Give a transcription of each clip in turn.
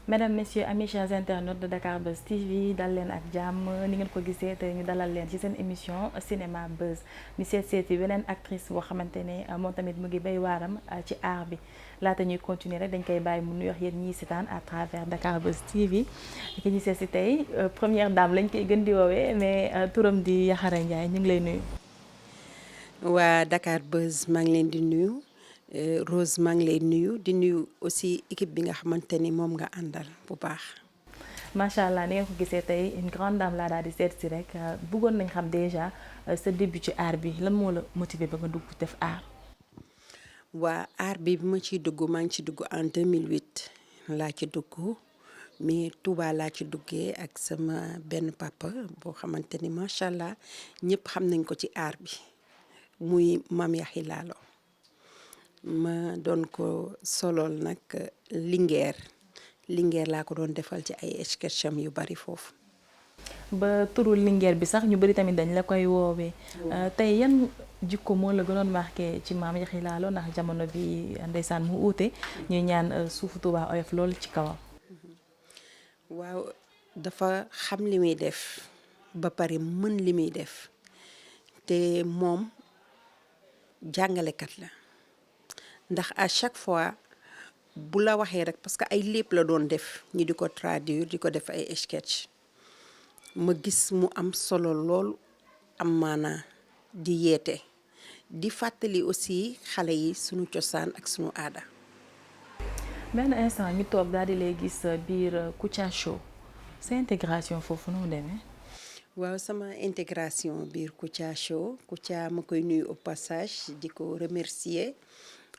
Mesdames, Messieurs, amis chers internautes de Dakar Buzz TV dal leen ak jàmm ni ngeen ko gisee te ñu dalal leen ci seen émission Cinéma Buzz ñu seeti beneen actrice boo xamante ne moom tamit mu ngi bay waaram ci art bi laata ñuy continuer rek dañ koy bàyyi mu nuyox yéen ñiy seetaan à travers Dakar Buzz TV ki ñu seet si tey première dame lañ koy gën di woowee mais turam di Yaxara Ndiaye ñu ngi lay nuyu. waa Dakar Buzz maa ngi leen di nuyu. Rose maa ngi lay nuyu di nuyu aussi équipe bi nga xamante ni moom nga àndal bu baax. macha allah ni ngeen ko gisee tey une grande dame laa daal di seet si rek bëggoon nañ xam déjà sa début ci art bi lan moo la motivé ba nga dugg def art. waa art bi ma ciy dugg maa ngi ci dugg en 2008 laa ci dugg mais Touba laa ci duggee ak sama benn papa boo xamante ni macha allah ñëpp xam nañ ko ci art bi muy Mame Yaxi Laalo. ma doon ko solool nag Linguère laa ko doon defal ci ay sketcham yu bari foofu. ba turu Linguère bi sax ñu bari tamit dañ la koy woowee. tey yan jikko moo la gënoon marqué ci Mame Yaxi Laalo ndax jamono bi ndeysaan mu uute ñuy ñaan suufu Touba oyof lool ci kawam. waaw dafa xam li muy def ba pare mën li muy def te moom jàngalekat la. ndax à chaque fois bu la waxee rek parce que ay lépp la doon def ñu di ko traduire di ko def ay sketch ma gis mu am solo lool am maanaa di yeete di fàttali aussi xale yi sunu cosaan ak sunu aada. benn instant ñu toog daal di lay gis biir Kouthia Show sa intégration foofu nu mu demee. waaw sama intégration biir Kouthia Show Kouthia ma koy nuyu au passage di ko remercier.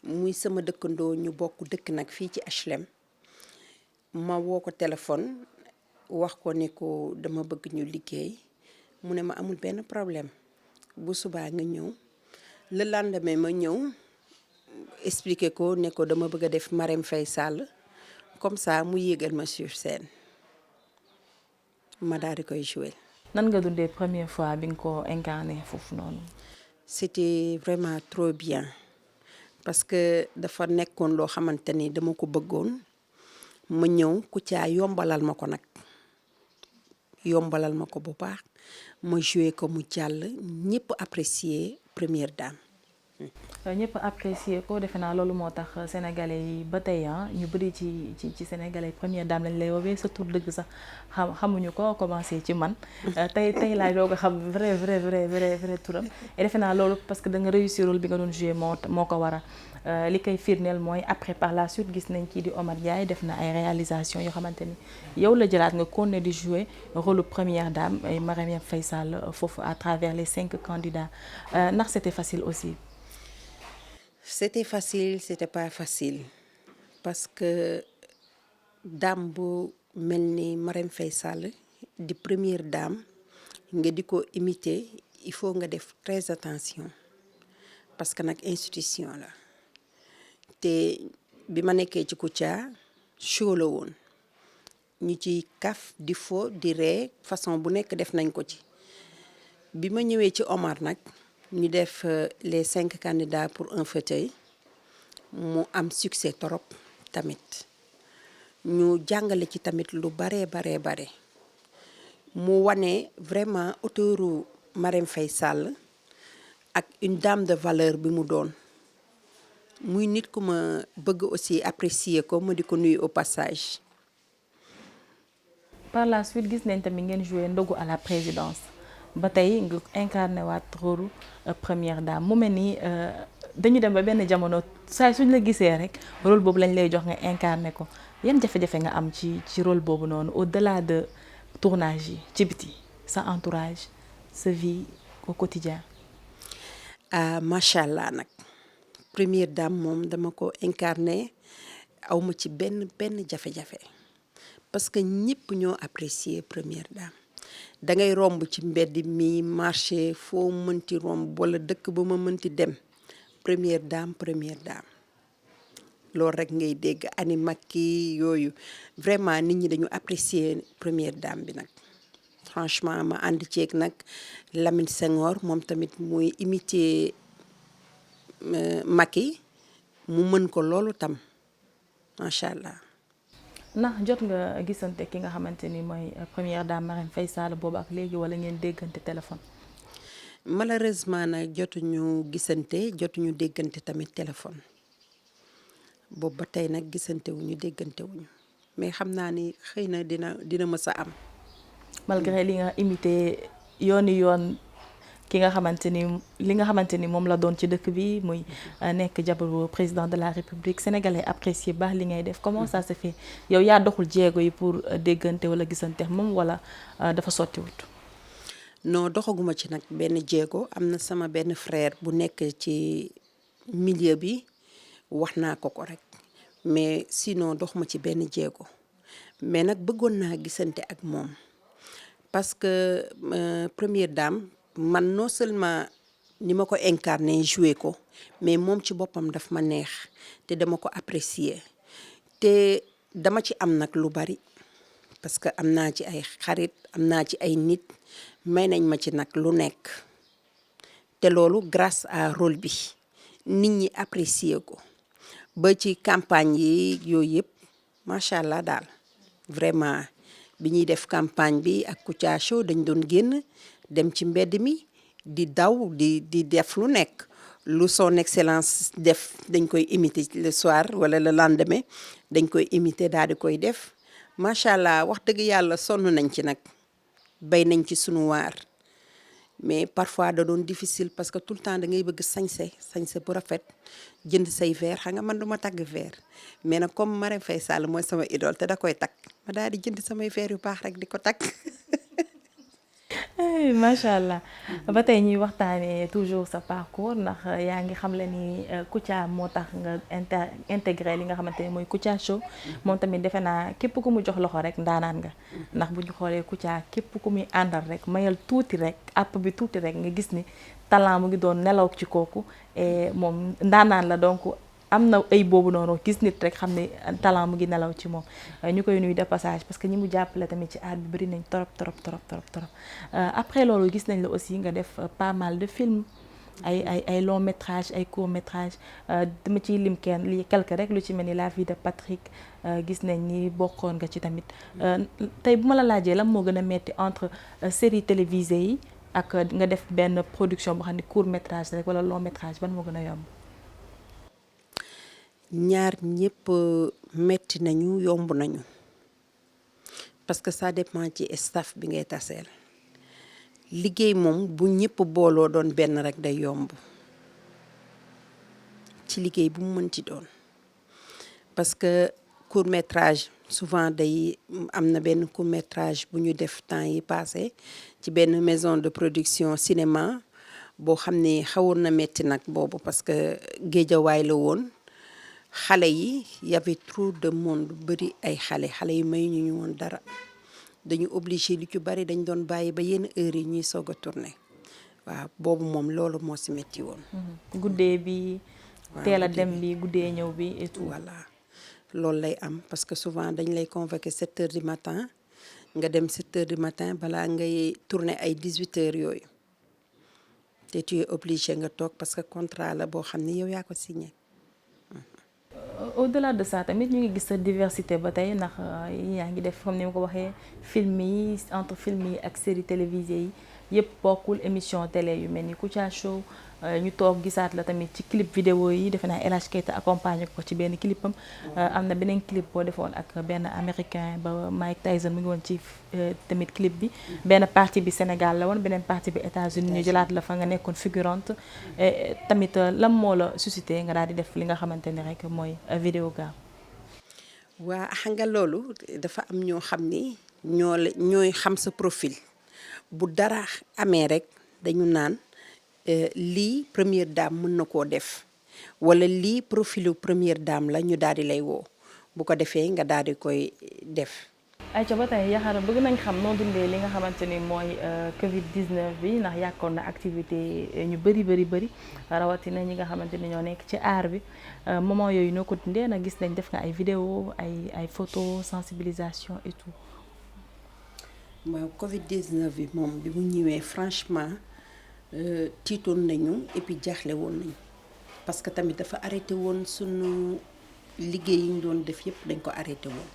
muy sama dëkkandoo ñu bokk dëkk nag fii ci HLM ma woo ko téléphone wax ko ne ko dama bëgg ñu liggéey mu ne ma amul benn problème bu subaa nga ñëw le lendemain ma ñëw expliquer ko ne ko dama bëgg a def Marème Faye Sall comme ça mu yéegal ma sur scène ma daal di koy jouer. nan nga dundee première fois bi nga ko incarné foofu noonu. c'était vraiment trop bien. parce que dafa nekkoon loo xamante ni dama ko bëggoon ma ñëw Kouthia yombalal ma ko nag yombalal ma ko bu baax ma joué ko mu jàll ñëpp apprécier première dame. ñëpp apprécier ko defe naa loolu moo tax sénégalais yi ba tey ñu bëri ci sénégalais première dame lañ lay woowee sa tur dëgg sax xamuñu ko commencé ci man tey laay doog a xam vrai turam et defe naa loolu parce que da nga réussir rôle bi nga doon joué moo ko waral li koy firndeel mooy après par la suite gis nañ kii di Omar Ndiaye def na ay réalisation yoo xamante ni yow la jëlaat nga continuer di jouer rôle première dame ay Marème Faye Sall foofu à travers les 5 candidats ndax c'était facile aussi. c'était facile c'était pas facile parce que dame bu mel ni Marème Faye Sall di première dame nga di ko imiter il faut nga def très attention parce que nag institution la te bi ma nekkee ci Kouthia show la woon ñu ci kaf di fo di ree façon bu nekk def nañ ko ci bi ma ñëwee ci Omar nag ñu def les 5 candidats pour un fauteuil mu am succès trop tamit ñu jàngale ci tamit lu bare mu wane vraiment auteuru Marème Faye Sall ak une dame de valeur bi mu doon muy nit ku ma bëgg aussi apprécier ko ma di ko nuyu au passage. par la suite gis nañ tamit ngeen joué ndogu à la présidence ba tey nga incarné waat rôle première dame mu mel ni dañu dem ba benn jamono saa suñ la gisee rek rôle boobu lañ lay jox nga incarné ko yan jafe-jafe nga am ci rôle boobu noonu au-delà de tournage yi ci biti sa entourage sa vie au quotidien. macha allah nag première dame moom dama ko incarné awma ci benn jafe-jafe parce que ñëpp ñoo apprécier première dame. da ngay romb ci mbedd mi marché foo mënti romb wala dëkk ba ma mënti dem première dame loolu rek ngay dégg ani makki yooyu vraiment nit ñi dañu apprécier première dame bi nag franchement ma ànd ceeg nag Lamine Senghor moom tamit muy imiter Macky mu mën ko loolu tam macha allah. ndax jot nga gisante ki nga xamante ni mooy première dame Marème Faye Sall boobu ak léegi wala ngeen déggante téléphone. malheureusement nag jotuñu gisante jotuñu déggante tamit téléphone boobu ba tey nag gisante wuñu déggante wuñu mais xam naa ni xëy na dina mës a am. malgré li nga imité yoon ki nga xamante ni li nga xamante ni moom la doon ci dëkk bi muy nekk jabaru président de la république sénégalais apprécié baax li ngay def comment ça se fait yow yaa doxul jéego yi pour déggante wala gisante moom wala dafa sottiwut. non doxaguma ci nag benn jéego am na sama benn frère bu nekk ci milieu bi wax naa ko rek mais sinon doxuma ci benn jéego mais nag bëggoon naa gisante ak moom parce que première dame man non seulement ni ma ko incarné joué ko mais moom ci boppam daf ma neex te dama ko apprécier te dama ci am nag lu bari parce que am naa ci ay xarit am naa ci ay nit may nañ ma ci nag lu nekk te loolu grâce à rôle bi nit ñi apprécier ko ba ci campagne yi yooyu yëpp macha allah daal vraiment bi ñuy def campagne bi ak Kouthia Show dañ doon génn dem ci mbedd mi di daw di def lu nekk lu son excellence def dañ koy imiter le soir wala le lendemain dañ koy imiter daal di koy def macha allah wax dëgg yàlla sonn nañ ci nag bay nañ ci sunu waar mais parfois da doon difficile parce que tout le temps da ngay bëgg sañse bu rafet jënd say verre xam nga man duma tagg verre mais nag comme Marème Faye Sall mooy sama idole te da koy takk ma daal di jënd samay verre yu baax rek di ko takk. macha allah ba tey ñuy waxtaanee toujours sa parcours ndax yaa ngi xam le ni Kouthia moo tax nga intégré li nga xamante ni mooy Kouthia Show moom tamit defe naa képp ku mu jox loxo rek ndaanaan nga ndax bu ñu xoolee Kouthia képp ku muy àndal rek mayal tuuti rek àpp bi tuuti rek nga gis ni talent mu ngi doon nelaw ci kooku et moom ndaanaan la donc am na ay boobu noonu gis nit rek xam ne talent mu ngi nelaw ci moom ñu koy nuyu de passage parce que ñi mu jàppale tamit ci aar bi bëri nañ trop après loolu gis nañ la aussi nga def pas mal de films ay long métrage ay court métrage dama ciy lim kenn li quelque rek lu ci mel ni La vie de Patrick gis nañ ni bokkoon nga ci tamit tey bu ma la laajee lan moo gën a metti entre série télévisée yi ak nga def benn production boo xam ne court métrage rek wala long métrage ban moo gën a yomb. ñaar ñëpp metti nañu yomb nañu parce que ça dépend ci staff bi ngay taseel liggéey moom bu ñëpp booloo doon benn rek day yomb ci liggéey bu mu mënti doon parce que court métrage souvent day am na benn court métrage bu ñu def temps yi passé ci benn maison de production cinéma boo xam ne xawoon na metti nag boobu parce que géejawaay la woon xale yi y avait trop de monde bëri ay xale yi may ñu woon dara dañu obligé lu ci bari dañ doon bàyyi ba yenn heures yi ñuy soog a tourner waaw boobu moom loolu moo si metti woon. guddee bi teel a dem bi guddee ñëw bi et tout. voilà loolu lay am parce que souvent dañ lay convoquer 7 heures du matin nga dem 7 heures du matin balaa ngay tourner ay 18 heures yooyu te tu es obligé nga toog parce que contrat la boo xam ne yow yaa ko signé. au-delà de ça tamit ñu ngi gis sa diversité ba tey ndax yaa ngi def comme ni ma ko waxee film yi entre film yi ak série télévisée yi yëpp bokkul émission télé yu mel ni Kouthia Show ñu toog gisaat la tamit ci clip vidéo yi defe naa El Hadj Keita accompagné ko ci benn clipam am na beneen clip boo defoon ak benn américain ba Mike Tyson mu ngi woon ci tamit clip bi benn partie bi Sénégal la woon beneen partie bi États-Unis ñu jëlaat la fa nga nekkoon figurante tamit lan moo la suscité nga daal di def li nga xamante ni rek mooy vidéo gaaw. waa xam nga loolu dafa am ñoo xam ni ñooy xam sa profil bu dara amee rek dañu naan lii première dame mën na koo def wala lii profilu première dame la ñu daal di lay woo bu ko defee nga daal di koy def. ayca ba tey Yaxara bëgg nañ xam noo dundee li nga xamante ni mooy Covid 19 bi ndax yàkkoon na activité ñu bëri rawatina ñi nga xamante ni ñoo nekk ci aar bi moment yooyu noo ko dundee nag gis nañ def nga ay vidéo ay photo sensibilisation et tout. waaw Covid 19 bi moom bi mu ñëwee franchement tiitoon nañu et puis jaaxle woon nañu parce que tamit dafa arrêté woon sunu liggéey yi ñu doon def yëpp dañ ko arrêté woon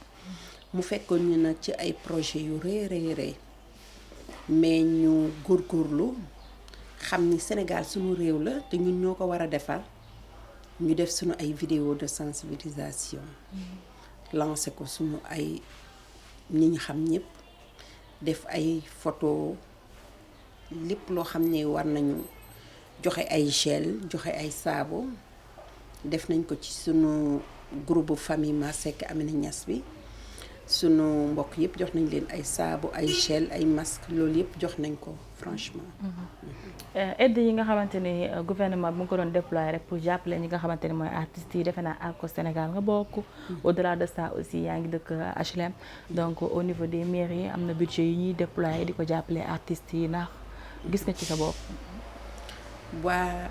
mu fekkoon ñu nag ci ay projet yu rëy mais ñu góorgóorlu xam ni Sénégal suñu réew la te ñun ñoo ko war a defar ñu def suñu ay vidéo de sensibilisation lancé ko suñu ay ñi ñu xam ñëpp def ay photo lépp loo xam ne war nañu joxe ay gel joxe ay saabu def nañ ko ci sunu groupe famille Masseck Amina Niass bi sunu mbokk yëpp jox nañ leen ay saabu ay gel ay masque loolu yëpp jox nañ ko franchement. aide yi nga xamante ni gouvernement bi mu ko doon déployer rek pour jàppale ñi nga xamante ni mooy artistes yi defe naa Arcos Sénégal nga bokk. au-delà de ça aussi yaa ngi dëkk HLM. donc au niveau des mairies am na budget yi ñuy déployer di ko jàppale artistes yi ndax gis nga ci sa bopp. waa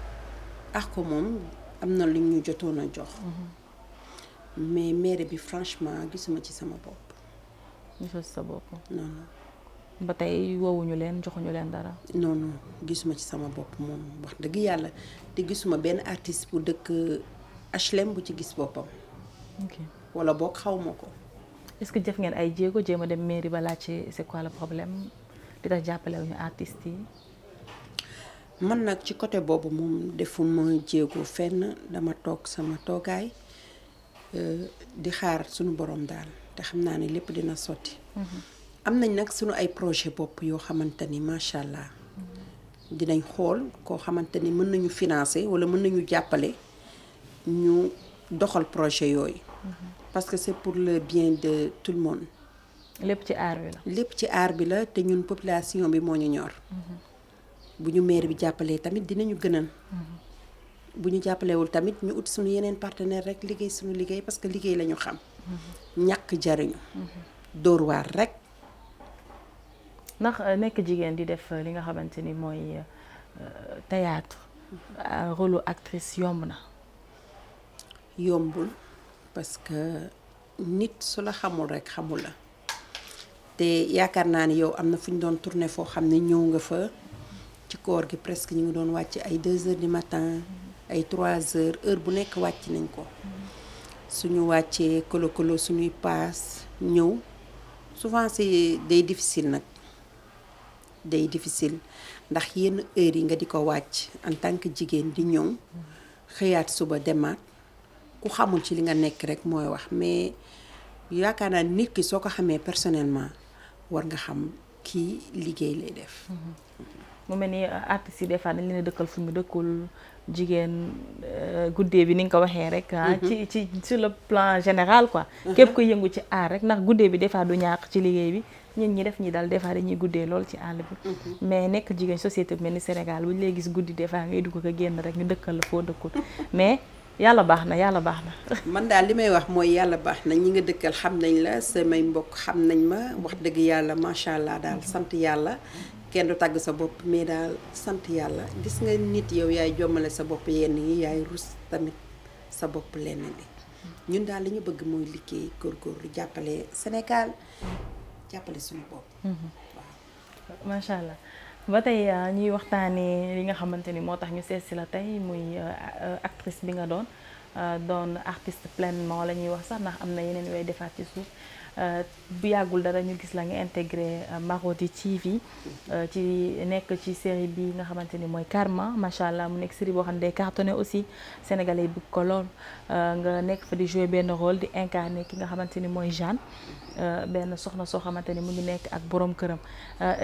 Arcos moom am na lu ñu jotoon a jox. mais mairie bi franchement gisuma ci sama bopp. gisoo ci sa bopp. non ba tey woowuñu leen joxuñu leen dara. non gisuma ci sama bopp moom wax dëgg yàlla te gisuma benn artiste bu dëkk HLM bu ci gis boppam. ok wala boog xaw ma ko. est-ce que jëf ngeen ay jéego jéem a dem mairie ba laajte c'est quoi le problème di tax jàppale wuñu artistes yi. man nag ci côté boobu moom defuma jéego fenn dama toog sama toogaay di xaar suñu borom daal te xam naa ne lépp dina sotti. am nañ nag suñu ay projet bopp yoo xamante ni macha allah dinañ xool koo xamante ni mën nañu financer wala mën nañu jàppale ñu doxal projet yooyu. parce que c'est pour le bien de tout le monde. lépp ci aar bi la. lépp ci aar bi la te ñun population bi moo ñu ñor. bu ñu maire bi jàppalee tamit dinañu gënal. bu ñu jàppalewul tamit ñu ut suñu yeneen partenaire rek liggéey suñu liggéey parce que liggéey la ñu xam. ñàkk jariñu. dóor waar rek. ndax nekk jigéen di def li nga xamante ni mooy théâtre rôle actrice yomb na. yombul parce que nit su la xamul rek xamul la te yaakaar naa ni yow am na fu ñu doon tourner foo xam ne ñëw nga fa ci koor gi presque ñu ngi doon wàcc ay 2h du matin ay 3h heure bu nekk wàcc nañ ko suñu wàccee kolo suñuy paas ñëw souvent c'est day difficile nag day difficile ndax yenn heure yi nga di ko wàcc en tant que jigéen di ñëw xëyaat suba demaat ku xamul ci li nga nekk rek mooy wax mais yaakaar naa nit ki soo ko xamee personnellement war nga xam kii liggéey lay def. mu mel ni artistes yi des fois dañ leen a dëkkal fu mu dëkkul jigéen guddee bi ni nga ko waxee rek. ci sur le plan général quoi. képp kuy yëngu ci aar rek ndax guddee bi des fois du ñàkk ci liggéey bi ñun ñi def ñi daal des fois dañuy guddee lool ci àll bi. mais nekk jigéen société bi mel ni Sénégal bu ñu lay gis guddi des fois ngay dugg ko génn rek ñu dëkkal la foo dëkkul mais. yàlla baax na yàlla baax na. man daal li may wax mooy yàlla baax na ñi nga dëkkal xam nañ la samay mbokk xam nañ ma wax dëgg yàlla macha allah daal sant yàlla kenn du tàgg sa bopp mais daal sant yàlla gis nga nit yow yaay jommale sa bopp yenn yi yaay rus tamit sa bopp lenn li ñun daal li ñu bëgg mooy liggéey góorgóorlu jàppale Sénégal jàppale suñu bopp. waaw macha allah. ba tey ñuy waxtaanee li nga xamante ni moo tax ñu seet si la tey muy actrice bi nga doon artiste pleinement la ñuy wax sax ndax am na yeneen yooyu defaat ci suuf bu yàggul dara ñu gis la nga intégré Marodi TV ci nekk ci série bi nga xamante ni mooy Karma macha allah mu nekk série boo xam ne day cartonné aussi sénégalais yi bëgg ko lool nga nekk fa di jouer benn rôle di incarné ki nga xamante ni mooy Jeanne benn soxna soo xamante ni mu ngi nekk ak borom këram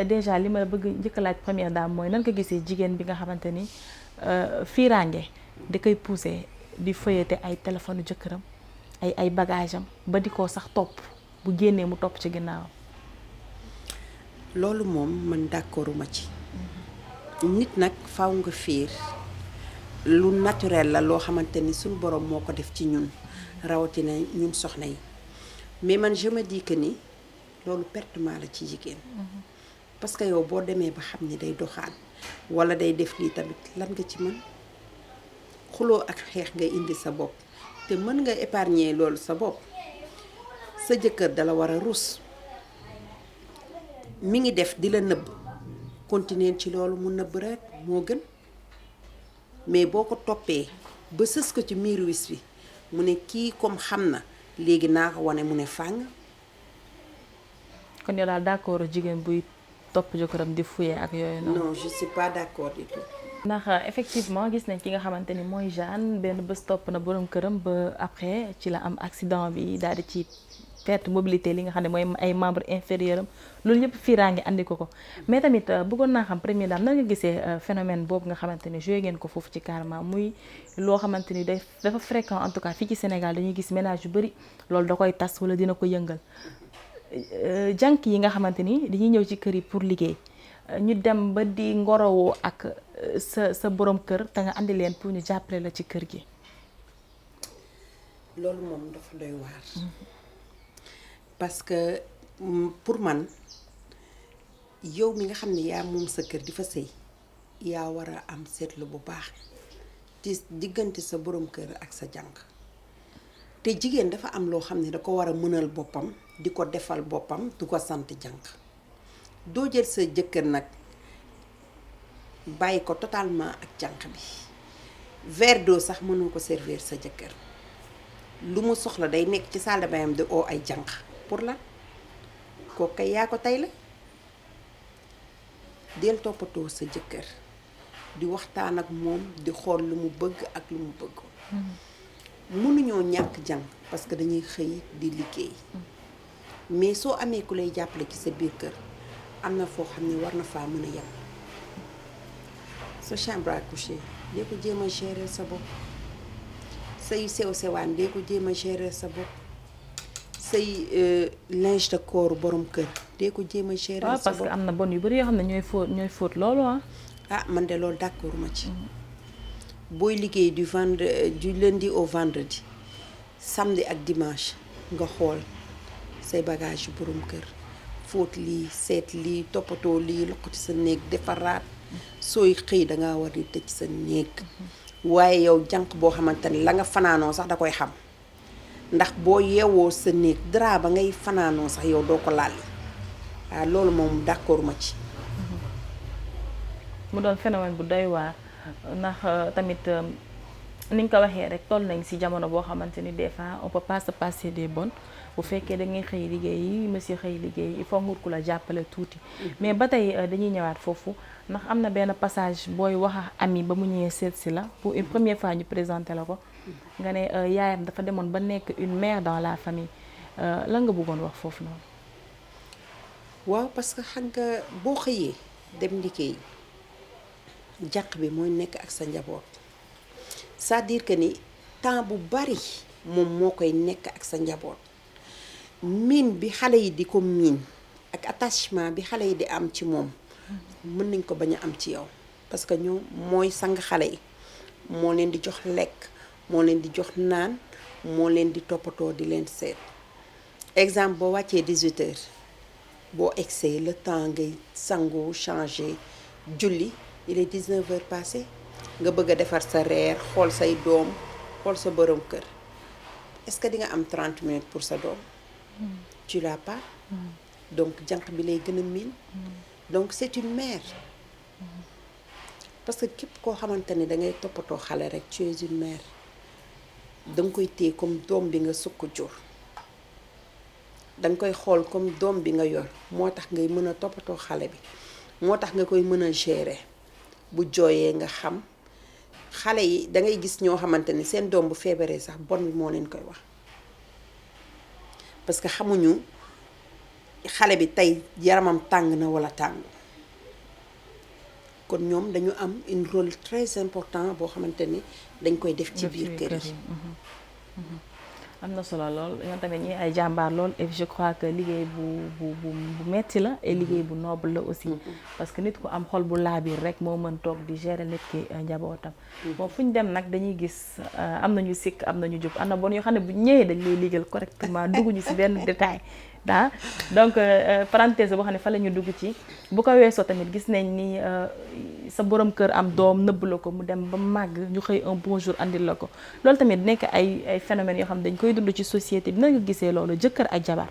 déjà li ma bëgg njëkk a laaj première dame mooy nan ko gisee jigéen bi nga xamante ni fiiraange di koy poussé di feuilleté ay téléphone jëkkëram ay bagage am ba di ko sax topp bu génnee mu topp ci ginnaawam. loolu moom man d'accorduma ci nit nag faw nga fiir lu naturel la loo xamante ni suñu borom moo ko def ci ñun rawatina ñun soxna yi mais man je me dis que ni loolu pertement la ci jigéen parce que yow boo demee ba xam ni day doxaan wala day def lii tamit lan nga ci mën xuloo ak xeex nga indi sa bopp te mën nga épargner loolu sa bopp sa jëkkër dala war a rus mi ngi def di la nëbb continuer ci loolu mu nëbb rek moo gën mais boo ko toppee ba sës ko ci miiru wis bi mu ne kii comme xam na léegi naa ko wane mu ne fàng kon yow daal d'accord jigéen buy topp jëkkëram di fouiller ak yooyu noonu. non je suis pas d'accord du tout. ndax effectivement gis nañ ki nga xamante ni mooy Jeanne benn bés topp na borom këram ba après ci la am accident bi daal di ci perte mobilité li nga xam ne mooy ay membre inférieur am loolu yëpp fiiraange andi ko mais tamit bëggoon naa xam première dame nan nga gisee phénomène boobu nga xamante ni joué ngeen ko foofu ci Karma muy loo xamante ni dafa fréquent en tout cas fii ci Sénégal dañuy gis ménage yu bëri loolu da koy tas wala dina ko yëngal jànk yi nga xamante ni dañuy ñëw ci kër yi pour liggéey ñu dem ba di ngorowoo ak sa borom kër te nga andi leen pour ñu jàppale la ci kër gi. loolu moom dafa doy waar. parce que pour man yow mi nga xam ne yaa moom sa kër di fa sëy yaa war a am seetlu bu baax ci diggante sa borom kër ak sa jànk te jigéen dafa am loo xam ne da ko war a mënal boppam di ko defal boppam du ko sant jànk doo jël sa jëkkër nag bàyyi ko totalement ak jànq bi verre d'eau sax mënoo ko servir sa jëkkër lu mu soxla day nekk ci salle de bain di oo ay jànq pour la kooku kay yaa ko tey la del toppatoo sa jëkkër di waxtaan ak moom di xool lu mu bëgg ak lu mu bëgg mënuñoo ñàkk jàng parce que dañuy xëy di liggéey mais soo amee ku lay jàppale ci sa biir kër am na foo xam ne war na faa mën a yem sa chambre à coucher dee ko jéem a gérer sa bopp say sew sewaan dee ko jéem a gérer sa bopp say linge de corps borom kër dee ko jéem a gérer sa bopp parce que am na bon yu bari yoo xam ne ñooy fóot loolu ah man de loolu d'accord ma ci booy liggéey du lundi au vendredi samedi ak dimanche nga xool say bagage yu borom kër fóot lii seet lii toppatoo lii loqati sa néeg defaraat sooy xëy dangaa war di tëj sa néeg waaye yow jànq boo xamante ne la nga fanaanoo sax da koy xam ndax boo yeewoo sa néeg drap ba ngay fanaanoo sax yow doo ko laal waaw loolu moom d'accord ma ci mu doon phénomène bu doy waar ndax tamit ni nga ko waxee rek toll nañ ci jamono boo xamante ni des fois on peut pas se passer des bonnes bu fekkee da ngay xëy liggéey yi monsieur xëy liggéey il faut nga ku la jàppale tuuti mais ba tey dañuy ñëwaat foofu ndax am na benn passage booy wax a ami ba mu ñëwee seet si la pour une première fois ñu présenté la ko nga ne yaayam dafa demoon ba nekk une mère dans la famille lan nga bëggoon wax foofu noonu. waaw parce que xam nga boo xëyee dem liggéey jànq bi mooy nekk ak sa njaboot c'est-à-dire que ni temps bu bari moom moo koy nekk ak sa njaboot miin bi xale yi di ko miin ak attachement bi xale yi di am ci moom mën nañ ko bañ a am ci yow parce que ñoom mooy sang xale yi moo leen di jox lekk moo leen di jox naan moo leen di toppatoo di leen seet exemple boo wàccee 18h boo egsee le temps ngay sangu changer julli il est 19h passé nga bëgg a defar sa reer xool say doom xool sa borom kër est-ce que di nga am 30 minutes pour sa doom tu l'as pas donc jànq bi lay gën a miin donc c'est une mère parce que képp koo xamante ne da ngay toppatoo xale rek tu es une mère danga koy téye comme doom bi nga sukk jur danga koy xool comme doom bi nga yor moo tax ngay mën a toppatoo xale bi moo tax nga koy mën a gérer bu jooyee nga xam xale yi dangay gis ñoo xamante ni seen doom bu feebaree sax bon bi moo leen koy wax parce que xamuñu xale bi tey yaramam tàng na walla tàng kon ñoom dañu am un rôle très important boo xamante ni dañ koy def ci biir kër yi am na solo lool ñoom tamit ñi ay jàmbaar lool et je crois que liggéey bu metti la et liggéey bu noble la aussi parce que nit ku am xol bu laabir rek moo mën toog di gérer nit ki njabootam moom fu ñu dem nag dañuy gis am nañu sikk am nañu jub am na bon yoo xam ne bu ñëwee dañ lay liggéeyal correctement dugguñu ci benn détail donc parenthèse boo xam ne fa la ñu dugg ci bu ko weesoo tamit gis nañ ni sa borom kër am doom nëbb la ko mu dem ba màgg ñu xëy un bon jour andil la ko loolu tamit nekk ay phénomènes yoo xam ne dañ koy dund ci société bi na nga gisee loolu jëkkër ak jabar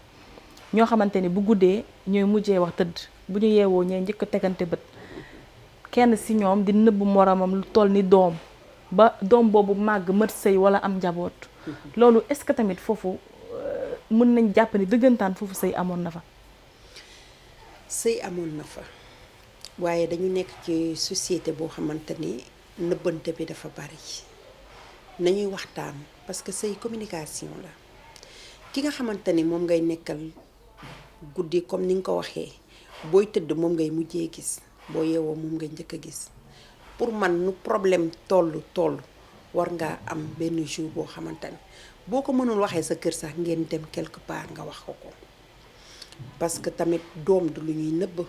ñoo xamante ni bu guddee ñooy mujjee wax tëdd bu ñu yeewoo ñooy njëkk a tegante bët kenn si ñoom di nëbb moromam lu toll ni doom ba doom boobu màgg mët sëy wala am njaboot loolu est-ce que tamit foofu mën nañ jàpp ni dëggantaan foofu sëy amoon na fa. sëy amoon na fa waaye dañu nekk ci société boo xamante ni nëbbante bi dafa bari nañuy waxtaan parce que sëy communication la ki nga xamante ni moom ngay nekkal guddi comme ni nga ko waxee booy tëdd moom ngay mujjee gis boo yeewoo moom ngay njëkk a gis pour man nu problème toll war ngaa am benn jour boo xamante ni boo ko mënul waxee sa kër sax ngeen dem quelque part nga wax ko parce que tamit doom du lu ñuy nëbb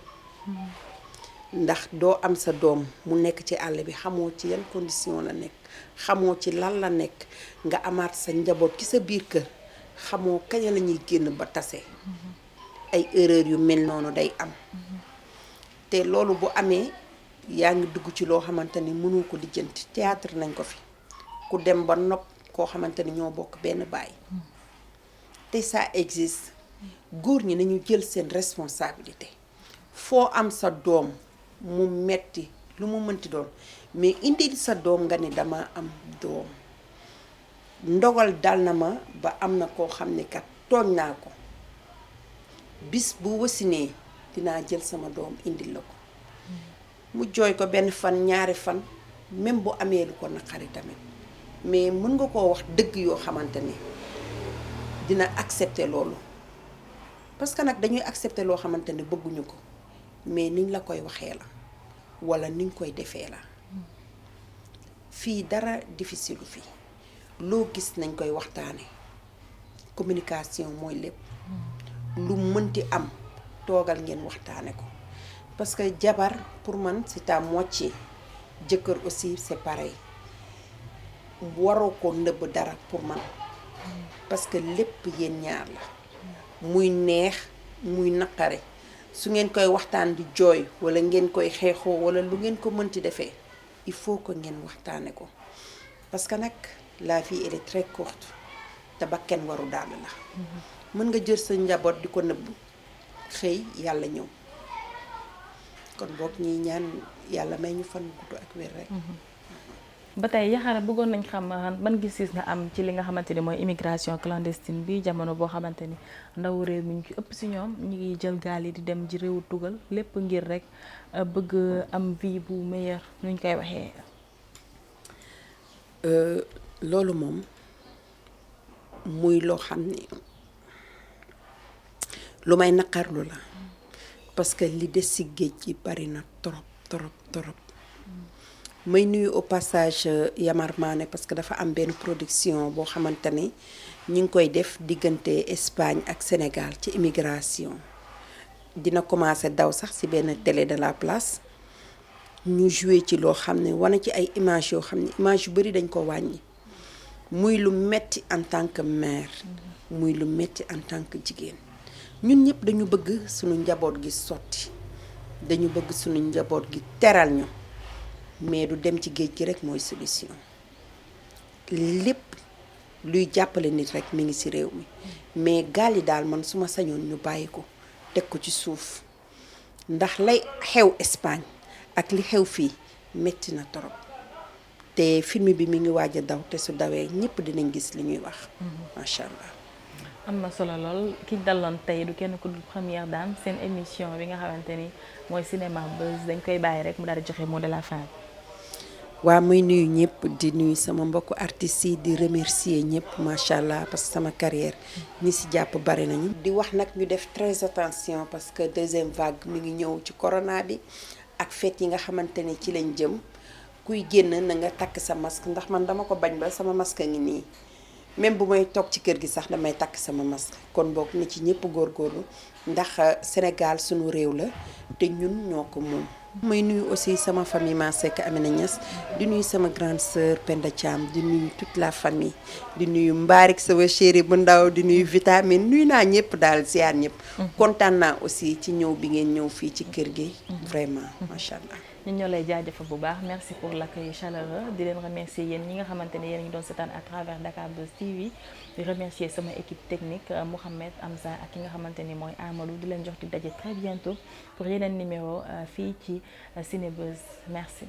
ndax doo am sa doom mu nekk ci àll bi xamoo ci yan condition la nekk xamoo ci lan la nekk nga amaat sa njaboot ci sa biir kër xamoo kañ la ñuy génn ba tase ay erreur yu mel noonu day am te loolu bu amee yaa ngi dugg ci loo xamante ni mënoo ko lijjanti théâtre nañ ko fi ku dem ba nopp koo xamante ni ñoo bokk benn baay te ça existe góor ñi nañu jël seen responsabilité foo am sa doom mu metti lu mu mënti doon mais indil sa doom nga ne dama am doom ndogal dal na ma ba am na koo xam ne kat tooñ naa ko bis bu wasinee dinaa jël sama doom indil la ko mu jooy ko benn fan ñaari fan même bu amee lu ko naqari tamit mais mën nga koo wax dëgg yoo xamante ni dina accepter loolu parce que nag dañuy accepter loo xamante ne bëgguñu ko mais niñ la koy waxee la walla niñ koy defee la fii dara difficile fii loo gis nañ koy waxtaane communication mooy lépp lu mënti am toogal ngeen waxtaane ko parce que jabar pour man c'est à moitié jëkkër aussi c'est pareil waroo ko nëbb dara pour man parce que lépp yéen ñaar la muy neex muy naqare su ngeen koy waxtaan di jooy walla ngeen koy xeexoo walla lu ngeen ko mënti defee il faut que ngeen waxtaane ko parce que nag la vie elle est très courte te bakken waru daal la mën nga jël sa njaboot di ko nëbb xëy yàlla ñëw kon boog ñuy ñaan yàlla may ñu fan gudd ak wér rek. ba tey Yaxara bëggoon nañ xam ban gis-gis nga am ci li nga xamante ni mooy immigration clandestine bi jamono boo xamante ni ndaw réew mi ñu ci ëpp si ñoom ñu ngi jël gaal yi di dem ci réewu tugal lépp ngir rek bëgg am vie bu meilleur nuñ koy waxee. loolu moom muy loo xam ni lu may naqarlu la parce que li des ci géej gi bari na trop. may nuyu au passage Yamar Mané parce que dafa am benn production boo xamante ni ñu ngi koy def diggante Espagne ak Sénégal ci immigration dina commencer daw sax ci benn télé de la place ñu joué ci loo xam ne wane ci ay images yoo xam ne image yu bari dañ ko wàññi muy lu metti en tant que mère muy lu metti en tant que jigéen ñun ñëpp dañu bëgg suñu njaboot gi sotti dañu bëgg suñu njaboot gi teral ñu mais du dem ci géej gi rek mooy solution lépp luy jàppale nit rek mi ngi ci réew mi mais gaal yi daal man su ma sañoon ñu bàyyi ko teg ko ci suuf ndax lay xew Espagne ak li xew fii metti na torop te film bi mi ngi waaj a daw te su dawee ñëpp dinañ gis li ñuy wax macha allah. am na solo lool ki daloon tey du kenn ku dul première dame seen émission bi nga xamante ni mooy Cinéma Buzz dañ koy bàyyi rek mu daal di joxe mot de la fin. waa muy nuyu ñëpp di nuyu sama mbokku artistes yi di remercier ñëpp macha allah parce que sama carrière ñi ci jàpp bari nañu. di wax nag ñu def très attention parce que deuxième vague mi ngi ñëw ci corona bi ak fête yi nga xamante ne ci lañ jëm kuy génn na nga takk sa masque ndax man dama ko bañ ba sama masque ngi nii même bu may toog ci kër gi sax damay takk sama masque kon boog ni ci ñëpp góorgóorlu ndax Sénégal sunu réew la te ñun ñoo ko moom. may nuyu aussi sama famille Masek Amina Niass di nuyu sama grande sœur Penda Thiam di nuyu toute la famille di nuyu Mbaarik sama chéri bu ndaw di nuyu Vitamine nuyu naa ñëpp daal ziar ñëpp. kontaan naa aussi ci ñëw bi ngeen ñëw fii ci kër gi. vraiment macha allah. ñun ñoo lay jaajëfal bu baax merci pour l'accueil chaleureux di leen remercier yéen ñi nga xamante ne yéen a ngi doon seetaan à travers Dakar Buzz TV di remercier sama équipe technique Mouhamed Amza ak ki nga xamante ni mooy Amadou di leen jox di daje très bientôt pour yeneen numéro fii ci Ciné Buzz merci.